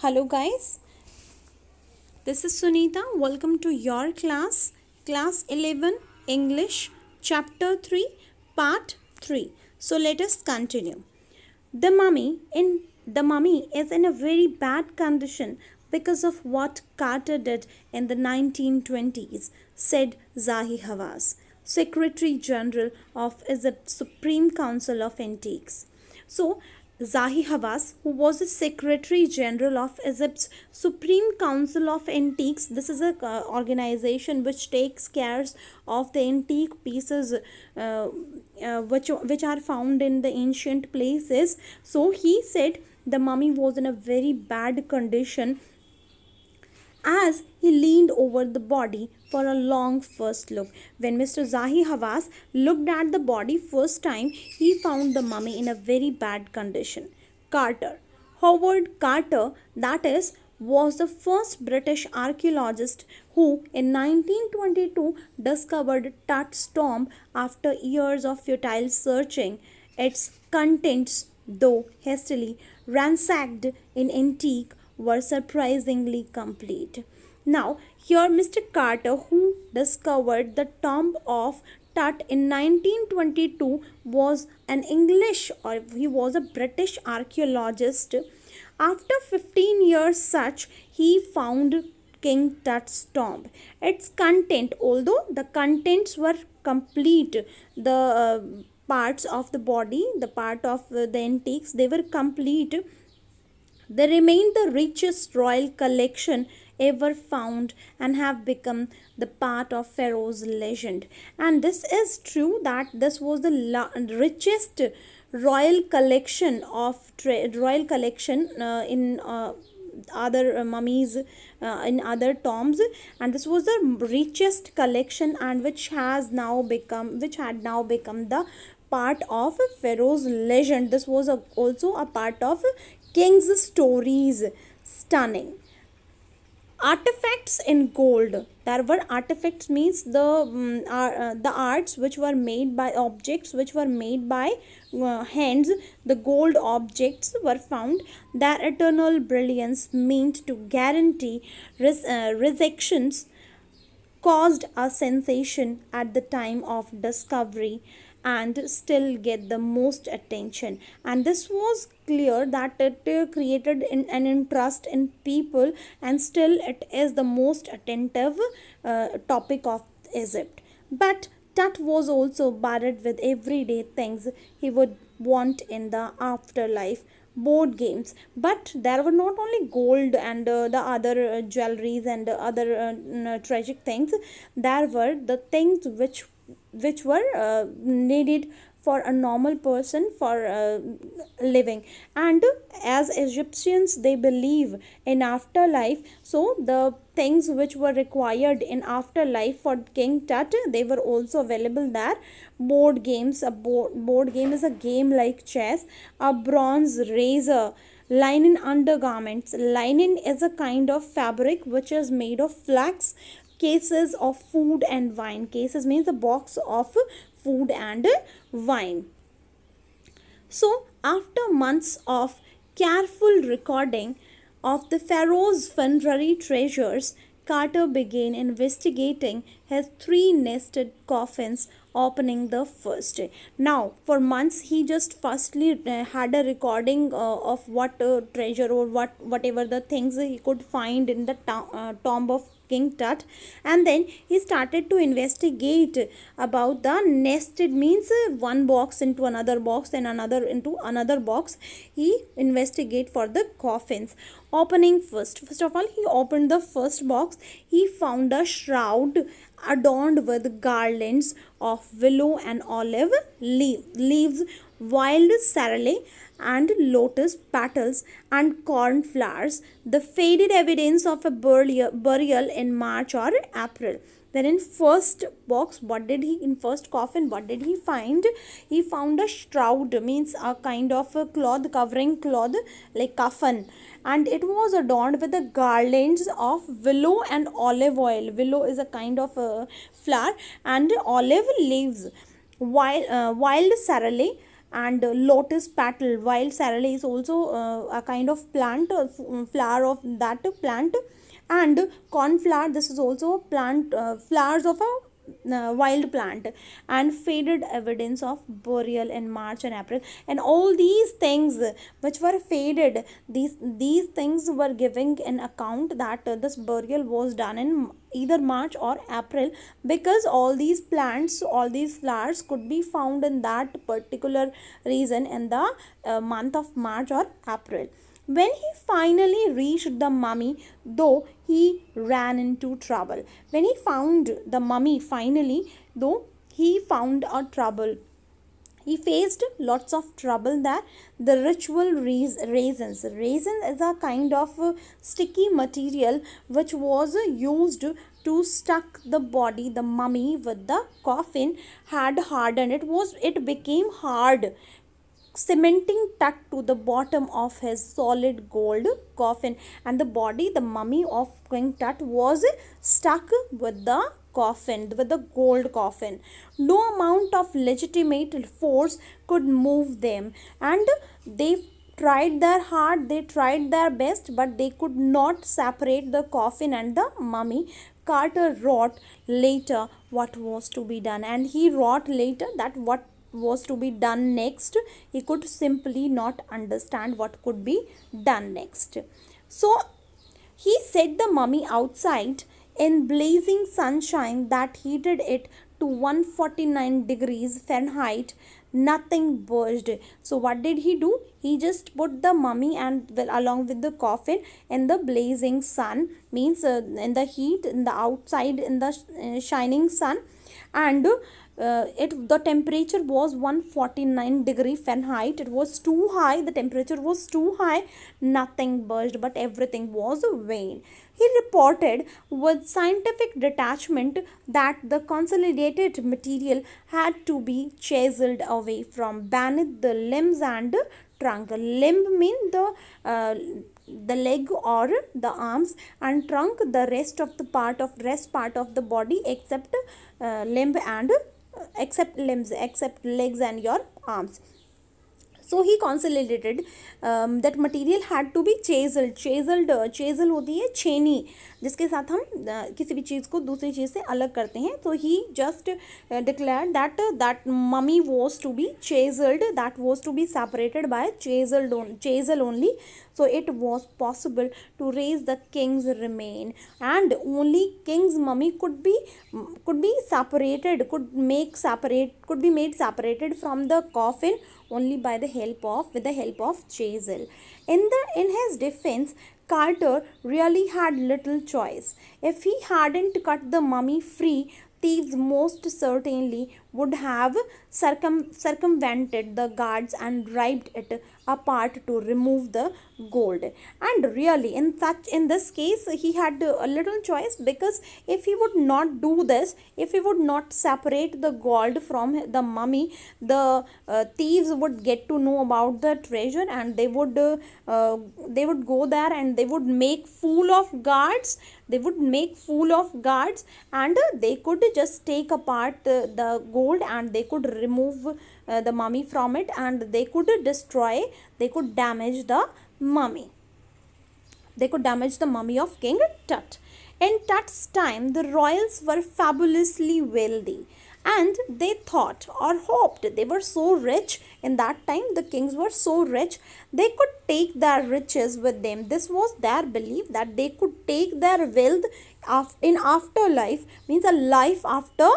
Hello, guys. This is Sunita. Welcome to your class, Class 11, English, Chapter 3, Part 3. So, let us continue. The mummy is in a very bad condition because of what Carter did in the 1920s, said Zahi Hawass, Secretary General of Egypt's Supreme Council of Antiques. So, Zahi Hawass, who was the Secretary General of Egypt's Supreme Council of Antiques, this is a organization which takes care of the antique pieces which are found in the ancient places. So he said the mummy was in a very bad condition as he leaned over the body for a long first look. When Mr. Zahi Hawass looked at the body first time, he found the mummy in a very bad condition. Carter, Howard Carter, that is, was the first British archaeologist who in 1922 discovered Tut's tomb after years of futile searching. Its contents, though hastily ransacked in antique, were surprisingly complete. Now, here Mr. Carter, who discovered the tomb of Tut in 1922, was an English or he was a British archaeologist. After 15 years such, he found King Tut's tomb. Its content, although the contents were complete, the parts of the body, the part of the antiques, they were complete. They remain the richest royal collection ever found and have become the part of Pharaoh's legend. And this is true that this was the richest royal collection of royal collection in other mummies in other tombs, and this was the richest collection and which had now become the part of Pharaoh's legend. This was also a part of king's stories. Stunning artifacts in gold. There were artifacts means the arts which were made by objects which were made by hands. The gold objects were found. Their eternal brilliance meant to guarantee resurrections caused a sensation at the time of discovery and still get the most attention, and this was clear that it created an interest in people, and still it is the most attentive topic of Egypt. But Tut was also burdened with everyday things he would want in the afterlife. Board games, but there were not only gold and the other jewelries and other tragic things. There were the things which were needed for a normal person for living. And as Egyptians, they believe in afterlife, so the things which were required in afterlife for King Tut, they were also available there. Board games, board game is a game like chess. A bronze razor. Linen undergarments. Linen is a kind of fabric which is made of flax. Cases of food and wine. Cases means a box of food and wine. So, after months of careful recording of the Pharaoh's funerary treasures, Carter began investigating his three nested coffins, opening the first. Now, for months, he just firstly had a recording of what treasure or whatever the things he could find in the tomb of King Tut, and then he started to investigate about the nested means one box into another box and another into another box. He investigate for the coffins. Opening first of all, he opened the first box. He found a shroud adorned with garlands of willow and olive leaves, wild sorrel and lotus petals and cornflowers, the faded evidence of a burial in March or April. Then in first box, in first coffin, what did he find? He found a shroud, means a kind of a cloth, covering cloth like coffin, and it was adorned with the garlands of willow and olive oil. Willow is a kind of a flower, and olive leaves, wild sorrel and lotus petal. Wild sorrel is also a kind of plant, flower of that plant, and cornflower, this is also plant, flowers of a wild plant, and faded evidence of burial in March and April. And all these things which were faded, these things were giving an account that this burial was done in either March or April, because all these plants, all these flowers could be found in that particular region in the month of March or April. When he finally reached the mummy, though he ran into trouble. When he found the mummy finally, though he found a trouble. He faced lots of trouble there. The ritual raisins. Raisin is a kind of sticky material which was used to stuck the body, the mummy with the coffin had hardened. It became hard, cementing tucked to the bottom of his solid gold coffin, and the body, the mummy of King Tut, was stuck with the coffin, with the gold coffin. No amount of legitimate force could move them, and they tried their hard, they tried their best, but they could not separate the coffin and the mummy. Carter wrote later what was to be done, and he wrote later that what was to be done next. He could simply not understand what could be done next. So he set the mummy outside in blazing sunshine that heated it to 149 degrees Fahrenheit. Nothing budged. So what did he do? He just put the mummy and, well, along with the coffin in the blazing sun, means in the heat, in the outside, in the shining sun, and the temperature was 149 degree Fahrenheit. It was too high, the temperature was too high. Nothing budged, but everything was vain. He reported with scientific detachment that the consolidated material had to be chiseled away from beneath the limbs and trunk. Limb mean the leg or the arms, and trunk the rest part of the body, except limb and except limbs, except legs and your arms. So he consolidated that material had to be chiseled होती है छेनी, जिसके साथ हम किसी भी चीज़ को दूसरी चीज़ से अलग करते हैं. So he just declared that mummy was to be chiseled, that was to be separated by chisel only. So it was possible to raise the king's remain, and only king's mummy could be separated, could be made separated from the coffin only by the help of chisel. In his defense, Carter really had little choice. If he hadn't cut the mummy free, thieves most certainly would have circumvented the guards and ripped it apart to remove the gold. And really, in this case, he had a little choice, because if he would not do this, if he would not separate the gold from the mummy, the thieves would get to know about the treasure, and they would go there and they would make fool of guards. And they could just take apart the gold, and they could remove the mummy from it, and they could damage the mummy. They could damage the mummy of King Tut. In Tut's time, the royals were fabulously wealthy, and they thought or hoped, they were so rich in that time, the kings were so rich, they could take their riches with them. This was their belief, that they could take their wealth in afterlife, means a life after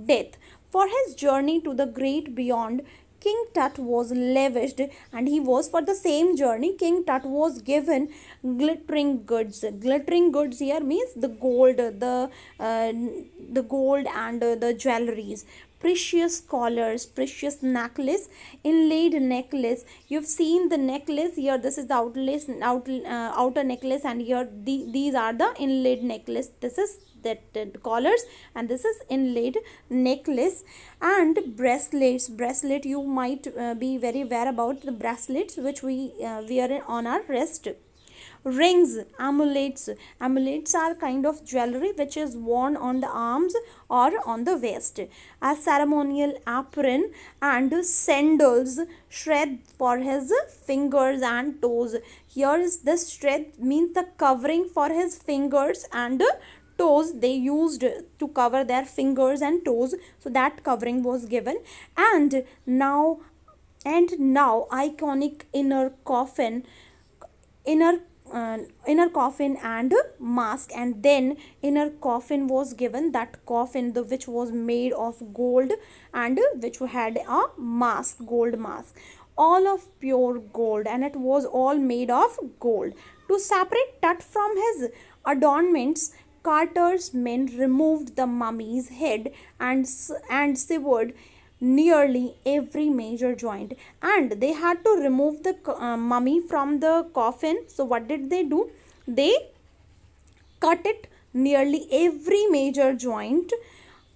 death. For his journey to the great beyond, King Tut was lavished, and he was, for the same journey, King Tut was given glittering goods. Glittering goods here means the gold, the gold and the jewelries, precious collars, precious necklace, inlaid necklace. You've seen the necklace here. This is the outer necklace, and here these are the inlaid necklace. This is that collars, and this is inlaid necklace. And bracelet, you might be very aware about the bracelets which we wear on our wrist. Rings, amulets. Amulets are kind of jewelry which is worn on the arms or on the waist. A ceremonial apron and sandals, shred for his fingers and toes. Here is this shred means the covering for his fingers and toes. They used to cover their fingers and toes, so that covering was given. And now iconic inner inner coffin and mask. And then inner coffin was given, that coffin which was made of gold and which had a mask, gold mask, all of pure gold, and it was all made of gold. To separate Tut from his adornments, Carter's men removed the mummy's head and severed nearly every major joint, and they had to remove the mummy from the coffin. So what did they do? They cut it nearly every major joint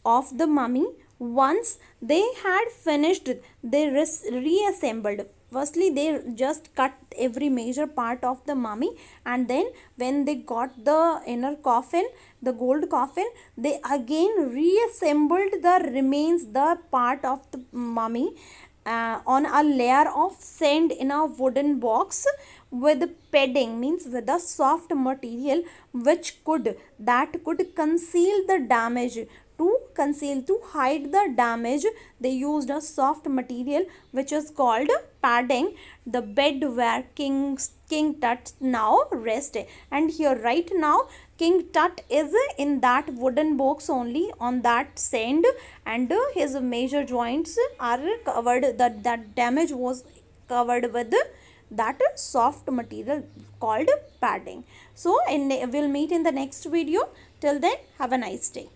of the mummy. Once they had finished, they reassembled. Firstly, they just cut every major part of the mummy, and then when they got the inner coffin, the gold coffin, they again reassembled the remains, the part of the mummy, on a layer of sand in a wooden box with padding, means with a soft material which could conceal the damage. To hide the damage, they used a soft material which is called padding. The bed where King Tut now rested, and here right now King Tut is in that wooden box only, on that sand, and his major joints are covered, that damage was covered with that soft material called padding. So we'll meet in the next video. Till then, have a nice day.